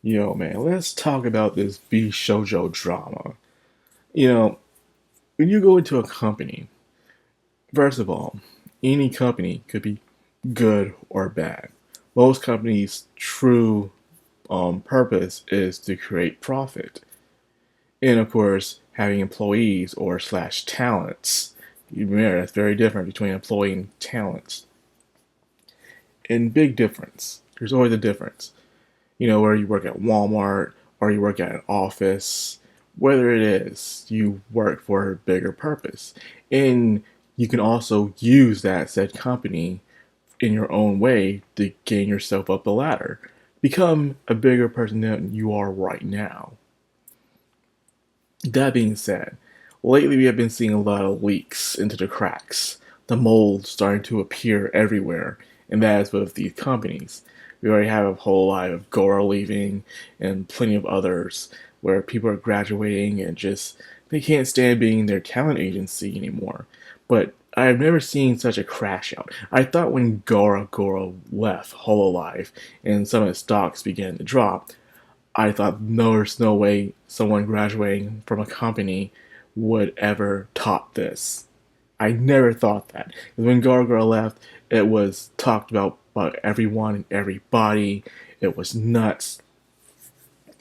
Yo, man, let's talk about this Vshojo drama. You know, when you go into a company, first of all, any company could be good or bad. Most companies' true purpose is to create profit. And of course, having employees or slash talents, remember that's very different between employee and talents. And big difference. There's always a difference. Where you work at Walmart or you work at an office, whether it is, you work for a bigger purpose. And you can also use that said company in your own way to gain yourself up the ladder. Become a bigger person than you are right now. That being said, lately we have been seeing a lot of leaks into the cracks, the mold starting to appear everywhere, and that is with these companies. We already have a whole lot of Gora leaving and plenty of others where people are graduating and just they can't stand being their talent agency anymore. But I've never seen such a crash out. I thought when Gora left Hololive and some of the stocks began to drop, I thought no, there's no way someone graduating from a company would ever top this. I never thought that. Because when Gora left, it was talked about by everyone and everybody. It was nuts.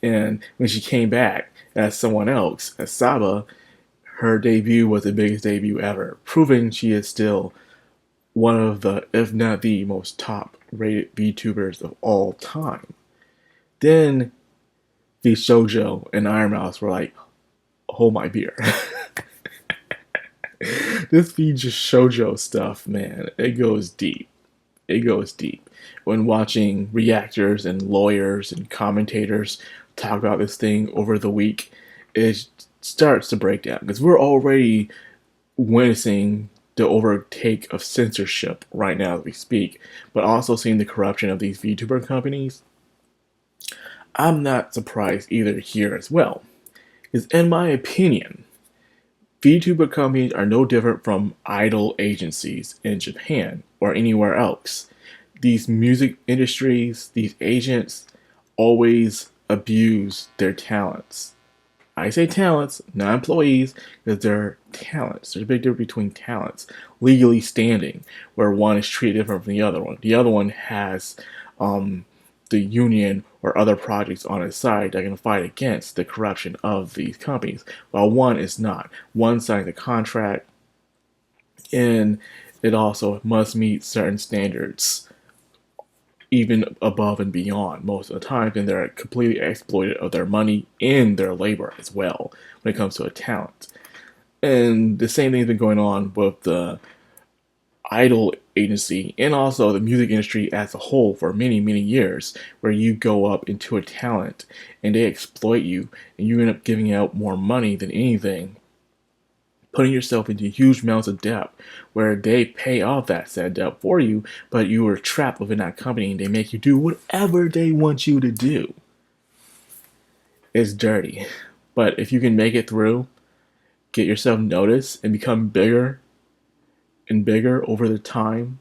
And when she came back as someone else, as Saba, her debut was the biggest debut ever, proving she is still one of the, if not the most top rated VTubers of all time. Then Vshojo and Iron Mouse were like, hold my beer. This Vshojo stuff, man, it goes deep. It goes deep. When watching reactors and lawyers and commentators talk about this thing over the week, it starts to break down because we're already witnessing the overtake of censorship right now as we speak, but also seeing the corruption of these VTuber companies. I'm not surprised either here as well, because in my opinion, VTuber companies are no different from idol agencies in Japan or anywhere else. These music industries, these agents, always abuse their talents. I say talents, not employees, because they're talents. There's a big difference between talents. Legally standing, where one is treated different from the other one. The other one has the union or other projects on its side that can fight against the corruption of these companies, while one is not. One signs a contract, and it also must meet certain standards, even above and beyond most of the time, and they're completely exploited of their money and their labor as well when it comes to a talent. And the same thing's been going on with the idol agency and also the music industry as a whole for many, many years, where you go up into a talent and they exploit you and you end up giving out more money than anything, putting yourself into huge amounts of debt where they pay off that said debt for you, but you are trapped within that company and they make you do whatever they want you to do. It's dirty. But if you can make it through, get yourself noticed, and become bigger and bigger over the time,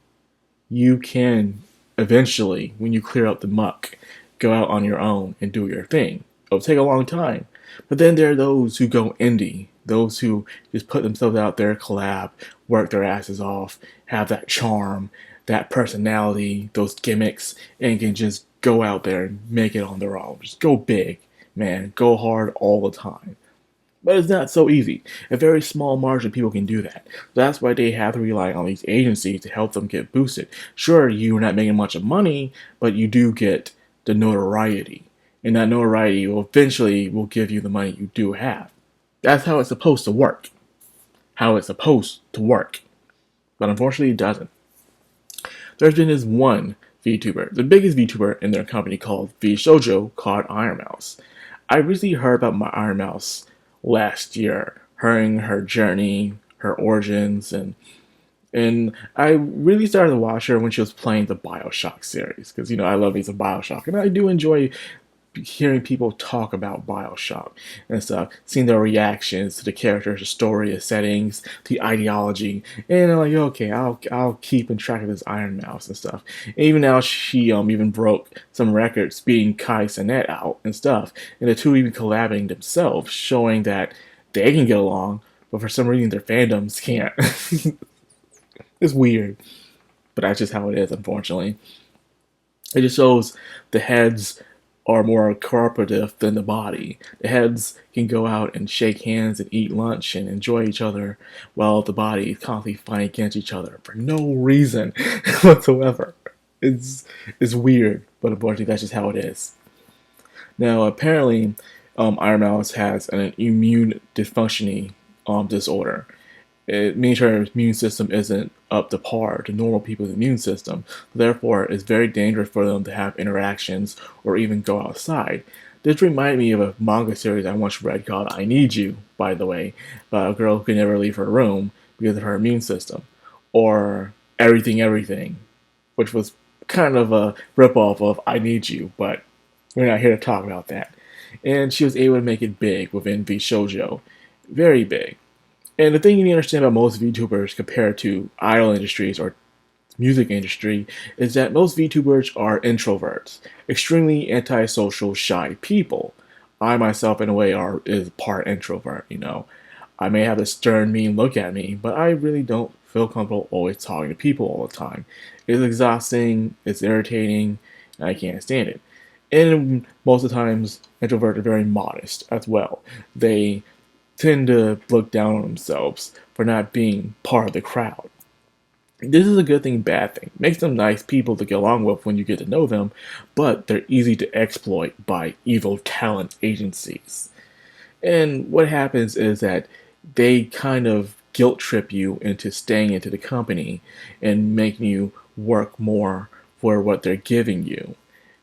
you can eventually, when you clear out the muck, go out on your own and do your thing. It'll take a long time. But then there are those who go indie, those who just put themselves out there, collab, work their asses off, have that charm, that personality, those gimmicks, and can just go out there and make it on their own. Just go big, man. Go hard all the time. But it's not so easy. A very small margin of people can do that. That's why they have to rely on these agencies to help them get boosted. Sure, you're not making much of money, but you do get the notoriety. And that notoriety will eventually will give you the money you do have. That's how it's supposed to work. How it's supposed to work. But unfortunately, it doesn't. There's been this one VTuber, the biggest VTuber in their company called Vshojo, called Iron Mouse. I recently heard about my Iron Mouse last year, hearing her journey, her origins, and I really started to watch her when she was playing the Bioshock series because I love me some Bioshock and I do enjoy hearing people talk about Bioshock and stuff, seeing their reactions to the characters, the story, the settings, the ideology, and I'm like, okay, I'll keep in track of this Iron Mouse and stuff. And even now, she even broke some records, beating Kai Cenat out and stuff, and the two even collaborating themselves, showing that they can get along, but for some reason their fandoms can't. It's weird, but that's just how it is, unfortunately. It just shows the heads are more cooperative than the body. The heads can go out and shake hands and eat lunch and enjoy each other, while the body is constantly fighting against each other for no reason whatsoever. It's it's weird, but unfortunately that's just how it is. Now apparently, Iron Mouse has an immune dysfunctioning disorder. It means her immune system isn't up to par to normal people's immune system. Therefore, it's very dangerous for them to have interactions or even go outside. This reminded me of a manga series I once read called I Need You, by the way, about a girl who can never leave her room because of her immune system. Or Everything Everything, which was kind of a ripoff of I Need You, but we're not here to talk about that. And she was able to make it big within Vshojo. Very big. And the thing you need to understand about most VTubers compared to idol industries or music industry is that most VTubers are introverts, extremely antisocial, shy people. I myself, in a way, is part introvert. I may have a stern, mean look at me, but I really don't feel comfortable always talking to people all the time. It's exhausting, it's irritating, and I can't stand it. And most of the times, introverts are very modest as well. They tend to look down on themselves for not being part of the crowd. This is a good thing, bad thing. Makes them nice people to get along with when you get to know them, but they're easy to exploit by evil talent agencies. And what happens is that they kind of guilt trip you into staying into the company and making you work more for what they're giving you.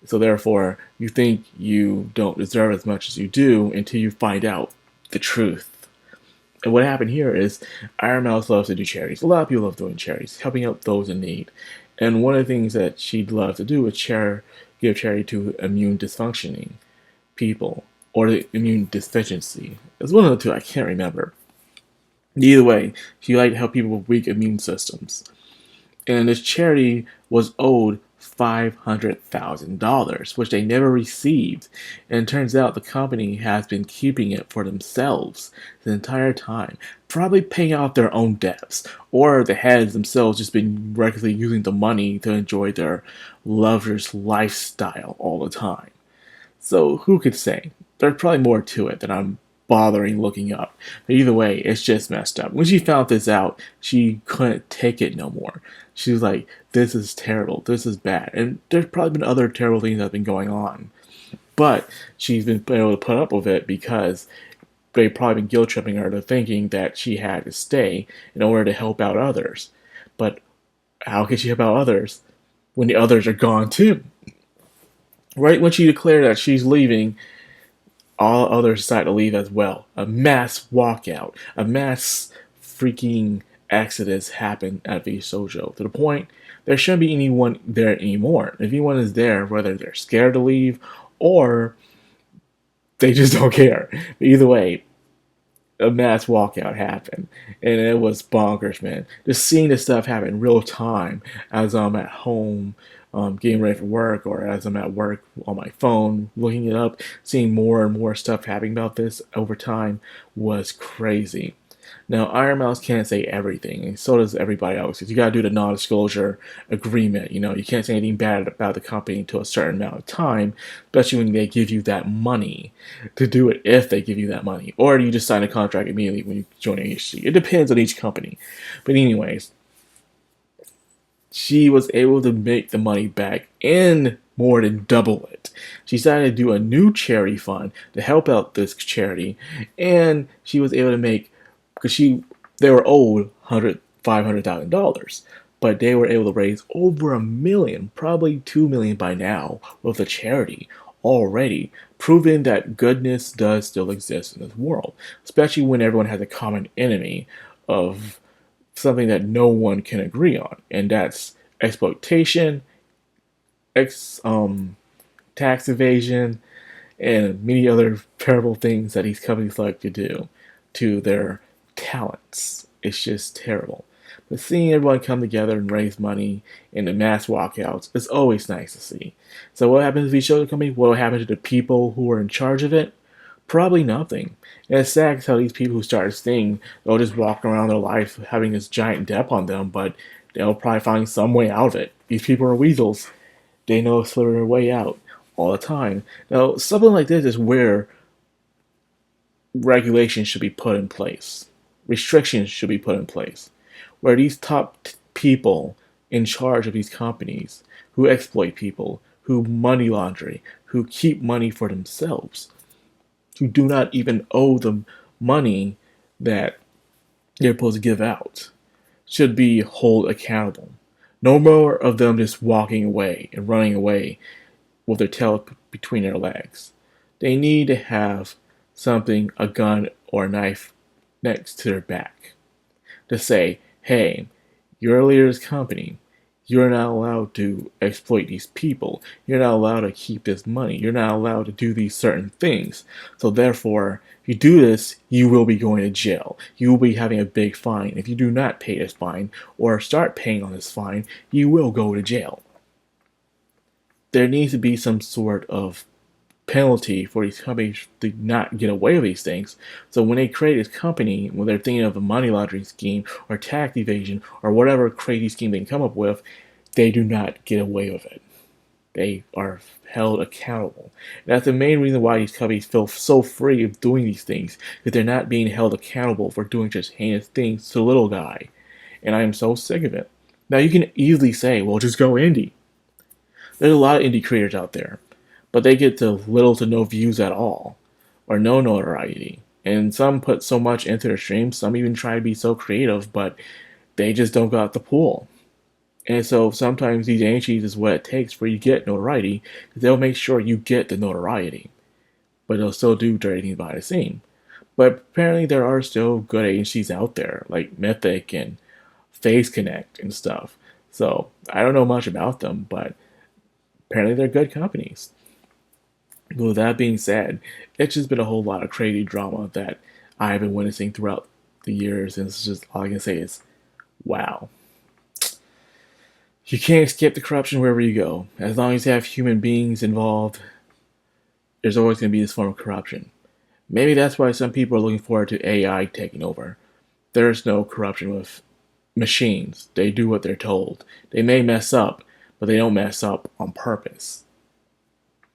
So therefore, you think you don't deserve as much as you do until you find out the truth. And what happened here is Iron Mouse loves to do charities. A lot of people love doing charities, helping out those in need. And one of the things that she'd love to do is give charity to immune dysfunctioning people or the immune deficiency. It's one of the two, I can't remember. Either way, she liked to help people with weak immune systems. And this charity was owed $500,000, which they never received. And it turns out the company has been keeping it for themselves the entire time, probably paying off their own debts, or the heads themselves just been recklessly using the money to enjoy their luxurious lifestyle all the time. So who could say? There's probably more to it than I'm bothering looking up. But either way, it's just messed up. When she found this out, she couldn't take it no more. She was like, this is terrible. This is bad. And there's probably been other terrible things that have been going on. But she's been able to put up with it because they've probably been guilt tripping her to thinking that she had to stay in order to help out others. But how can she help out others when the others are gone too? Right when she declared that she's leaving, all others decide to leave as well. A mass walkout, a mass freaking exodus happened at Vshojo to the point there shouldn't be anyone there anymore. If anyone is there, whether they're scared to leave or they just don't care. But either way, a mass walkout happened, and it was bonkers, man. Just seeing this stuff happen in real time as I'm at home, getting ready for work, or as I'm at work on my phone, looking it up, seeing more and more stuff happening about this over time was crazy. Now, Iron Mouse can't say everything, and so does everybody else. Because you gotta do the non-disclosure agreement. You can't say anything bad about the company until a certain amount of time, especially when they give you that money to do it. If they give you that money, or you just sign a contract immediately when you join an agency. It depends on each company. But anyways, she was able to make the money back and more than double it. She decided to do a new charity fund to help out this charity, and she was able to make, because they were owed $500,000, but they were able to raise over $1 million, probably $2 million by now, with the charity already, proving that goodness does still exist in this world, especially when everyone has a common enemy of something that no one can agree on, and that's exploitation, tax evasion, and many other terrible things that these companies like to do to their talents. It's just terrible. But seeing everyone come together and raise money in the mass walkouts is always nice to see. So what happens if Vshojo company? What will happen to the people who are in charge of it? Probably nothing. And it's sad how these people who start this thing, they'll just walk around their life having this giant debt on them, but they'll probably find some way out of it. These people are weasels. They know to slither their way out all the time. Now, something like this is where regulations should be put in place. Restrictions should be put in place. Where these top people in charge of these companies who exploit people, who money laundry, who keep money for themselves, who do not even owe them money that they're supposed to give out, should be held accountable. No more of them just walking away and running away with their tail between their legs. They need to have something, a gun or a knife, next to their back to say, hey, you're a leader of this company. You're not allowed to exploit these people. You're not allowed to keep this money. You're not allowed to do these certain things. So therefore, if you do this, you will be going to jail. You will be having a big fine. If you do not pay this fine or start paying on this fine, you will go to jail. There needs to be some sort of penalty for these companies to not get away with these things. So when they create this company, when they're thinking of a money laundering scheme or tax evasion or whatever crazy scheme they can come up with, they do not get away with it. They are held accountable. And that's the main reason why these companies feel so free of doing these things, because they're not being held accountable for doing just heinous things to the little guy. And I am so sick of it. Now you can easily say, well, just go indie. There's a lot of indie creators out there, but they get to little to no views at all, or no notoriety. And some put so much into their streams, some even try to be so creative, but they just don't got the pull. And so sometimes these agencies is what it takes for you to get notoriety, because they'll make sure you get the notoriety, but they'll still do dirty things behind the scene. But apparently there are still good agencies out there, like Mythic and Phase Connect and stuff. So I don't know much about them, but apparently they're good companies. With that being said, it's just been a whole lot of crazy drama that I've been witnessing throughout the years, and it's just all I can say is, wow. You can't escape the corruption wherever you go. As long as you have human beings involved, there's always going to be this form of corruption. Maybe that's why some people are looking forward to AI taking over. There's no corruption with machines. They do what they're told. They may mess up, but they don't mess up on purpose.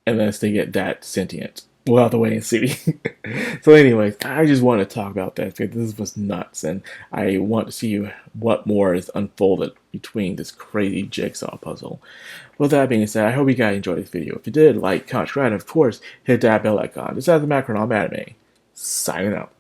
Unless they get that sentient. We'll have to wait and see. So anyways, I just want to talk about that because this was nuts, and I want to see what more is unfolded between this crazy jigsaw puzzle. With that being said, I hope you guys enjoyed this video. If you did, like, comment, subscribe, and of course, hit that bell icon. This is the Madcrownxox Anime. Signing out.